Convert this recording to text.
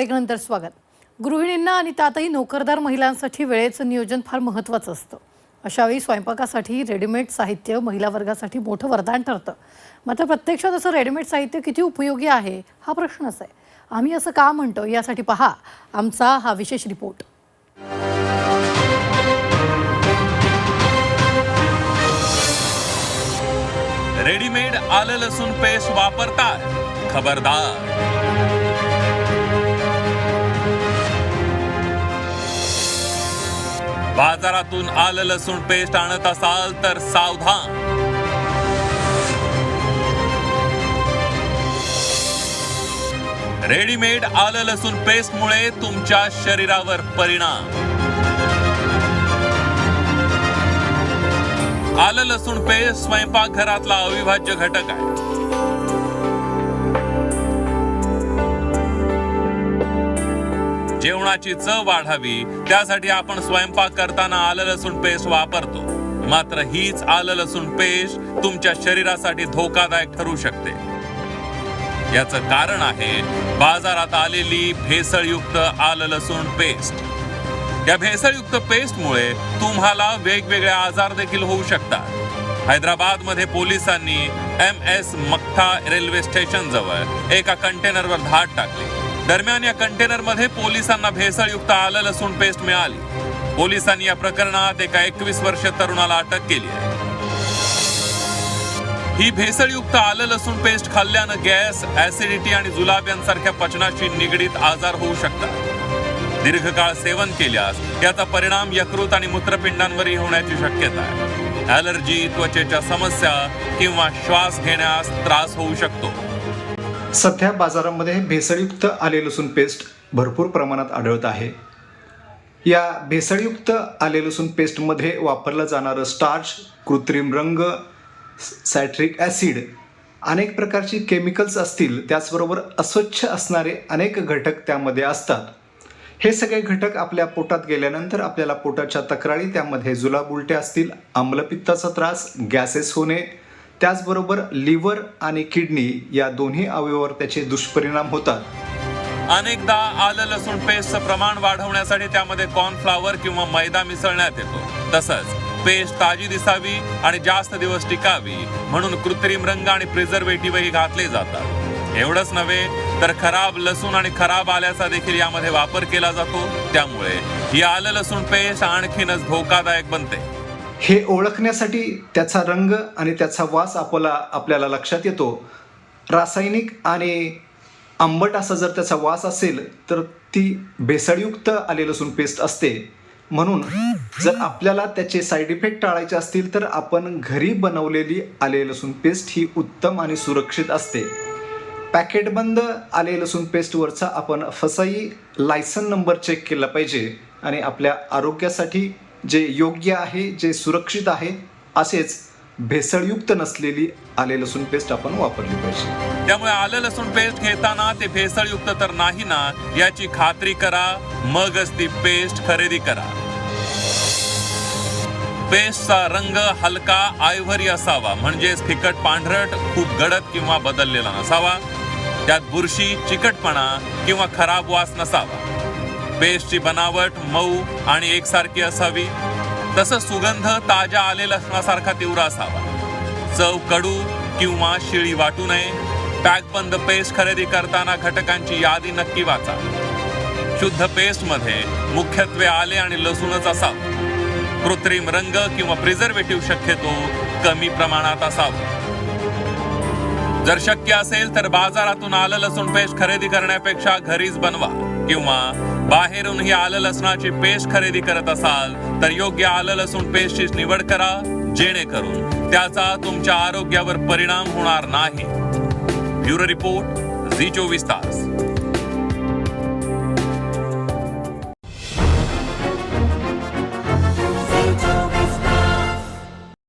ब्रेकनंतर स्वागत. गृहिणींना आणि त्यातही नोकरदार महिलांसाठी वेळेचं नियोजन फार महत्त्वाचं असतं. अशावेळी स्वयंपाकासाठी रेडीमेड साहित्य महिला वर्गासाठी मोठं वरदान ठरतं. मात्र प्रत्यक्षात असं रेडीमेड साहित्य किती उपयोगी आहे हा प्रश्नच आहे. आम्ही असं का म्हणतो यासाठी पहा आमचा हा विशेष रिपोर्ट. रेडीमेड आलं लसूण पेस्ट वापरताय खबरदार. बाजारातून आलं लसूण पेस्ट आणत असाल तर सावधान. रेडीमेड आलं लसूण पेस्ट मुळे तुमच्या शरीरावर परिणाम. आलं लसूण पेस्ट स्वयंपाकघरातला अविभाज्य घटक आहे. जेवणाची चव वाढावी त्यासाठी आपण स्वयंपाक करताना आलं लसूण पेस्ट वापरतो. मात्र हीच आलं लसूण पेस्ट तुमच्या शरीरासाठी धोकादायक ठरू शकते. याचं कारण आहे बाजारात आलेली भेसळयुक्त आलं लसूण पेस्ट. या भेसळयुक्त पेस्टमुळे तुम्हाला वेगवेगळे आजार देखील होऊ शकतात. हैदराबाद मध्ये पोलिसांनी MS मक्था रेल्वे स्टेशन जवळ एका कंटेनरवर धाड टाकली. दरम्यान या कंटेनरमध्ये पोलिसांना भेसळयुक्त आलं लसूण पेस्ट मिळाली. पोलिसांनी या प्रकरणात एका 21 वर्षीय तरुणाला अटक केली आहे. ही भेसळयुक्त आलं लसूण पेस्ट खाल्ल्यानं गॅस, ऍसिडिटी आणि जुलाब यांसारख्या पचनाशी निगडीत आजार होऊ शकतात. दीर्घकाळ सेवन केल्यास याचा परिणाम यकृत आणि मूत्रपिंडांवरही होण्याची शक्यता आहे. ॲलर्जी, त्वचेच्या समस्या किंवा श्वास घेण्यास त्रास होऊ शकतो. सध्या बाजारामध्ये भेसळयुक्त आले लसूण पेस्ट भरपूर प्रमाणात आढळत आहे. या भेसळयुक्त आले लसूण पेस्टमध्ये वापरलं जाणारं स्टार्च, कृत्रिम रंग, सायट्रिक ॲसिड, अनेक प्रकारची केमिकल्स असतील. त्याचबरोबर अस्वच्छ असणारे अनेक घटक त्यामध्ये असतात. हे सगळे घटक आपल्या पोटात गेल्यानंतर आपल्याला पोटाच्या तक्रारी, त्यामध्ये जुलाब, उलट्या असतील, आम्लपित्ताचा त्रास, गॅसेस होणे, त्याचबरोबर लिव्हर आणि किडनी या दोन्ही अवयवावर त्याचे दुष्परिणाम होतात. अनेकदा आलं लसूण पेस्टचं प्रमाण वाढवण्यासाठी त्यामध्ये कॉर्नफ्लॉवर किंवा मैदा मिसळण्यात येतो. तसंच पेस्ट ताजी दिसावी आणि जास्त दिवस टिकावी म्हणून कृत्रिम रंग आणि प्रिझर्वेटिव्हही घातले जातात. एवढंच नव्हे तर खराब लसूण आणि खराब आल्याचा देखील यामध्ये वापर केला जातो. त्यामुळे ही आलं लसूण पेस्ट आणखीनच धोकादायक बनते. हे ओळखण्यासाठी त्याचा रंग आणि त्याचा वास आपल्याला लक्षात येतो. रासायनिक आणि आंबट असा जर त्याचा वास असेल तर ती भेसळयुक्त आले लसूण पेस्ट असते. म्हणून जर आपल्याला त्याचे साईड इफेक्ट टाळायचे असतील तर आपण घरी बनवलेली आले लसूण पेस्ट ही उत्तम आणि सुरक्षित असते. पॅकेटबंद आले लसूण पेस्टवरचा आपण फसाई लायसन नंबर चेक केला पाहिजे आणि आपल्या आरोग्यासाठी जे योग्य आहे, जे सुरक्षित आहे, असेच भेसळयुक्त नसलेली आले लसूण पेस्ट आपण वापरली पाहिजे. त्यामुळे आलं लसूण पेस्ट घेताना ते भेसळयुक्त तर नाही ना याची खात्री करा, मगच ती पेस्ट खरेदी करा. पेस्टचा रंग हलका आयव्हरी असावा, म्हणजेच फिकट पांढरट, खूप गडद किंवा बदललेला नसावा. त्यात बुरशी, चिकटपणा किंवा खराब वास नसावा. पेस्टची बनावट मऊ आणि एकसारखी असावी. तसंच सुगंध ताज्या आले लसणासारखा तीव्र असावा. चव कडू किंवा शिळी वाटू नये. पॅकबंद पेस्ट खरेदी करताना घटकांची यादी नक्की वाचा. शुद्ध पेस्टमध्ये मुख्यत्वे आले आणि लसूणच असावं. कृत्रिम रंग किंवा प्रिझर्वेटिव्ह शक्यतो कमी प्रमाणात असावं. जर शक्य असेल तर बाजारातून आलं लसूण पेस्ट खरेदी करण्यापेक्षा घरीच बनवा किंवा बाहेरून ही आलं लसणाची पेस्ट खरेदी करत असाल तर योग्य आलं लसूण पेस्टची निवड करा, जेणेकरून त्याचा तुमच्या आरोग्यावर परिणाम होणार नाही. ब्युरो रिपोर्ट, झी 24 तास.